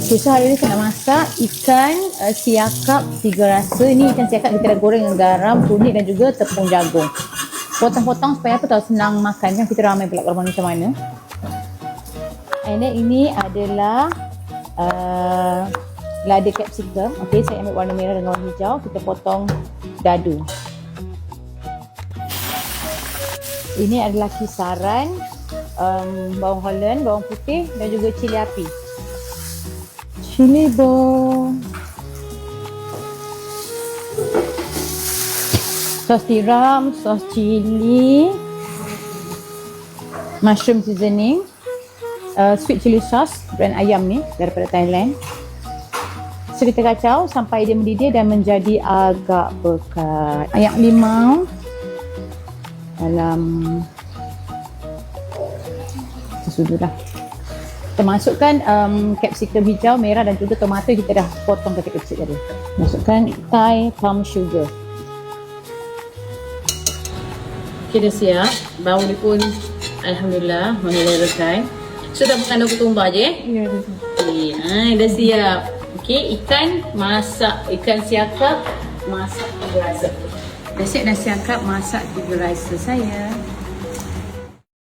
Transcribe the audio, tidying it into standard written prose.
Okay, so hari ni saya nak masak ikan siakap tiga rasa. Ini ikan siakap kita dah goreng dengan garam, kunyit dan juga tepung jagung. Potong-potong supaya apa tahu senang makan kan, kita ramai pula kalau macam mana. And then ini adalah lada capsicum. Okay, saya ambil warna merah dengan warna hijau. Kita potong dadu. Ini adalah kisaran bawang holland, bawang putih dan juga cili api. Cili bawang, sos tiram, sos cili, mushroom seasoning, sweet chili sauce, brand ayam ni daripada Thailand. So kita kacau sampai dia mendidih dan menjadi agak pekat. Ayak limau dalam sesudah. Kita masukkan capsicum hijau, merah dan juga tomato kita dah potong kecil-kecil tadi. Masukkan Thai palm sugar. Okay, dah siap. Bau dia pun alhamdulillah mengelerkan. So dah makan daun ketumbar je Ya, dah. Okay, dah siap. Okay, ikan masak, ikan siakap masak tiga rasa. Dah siap dah siakap masak tiga rasa saya.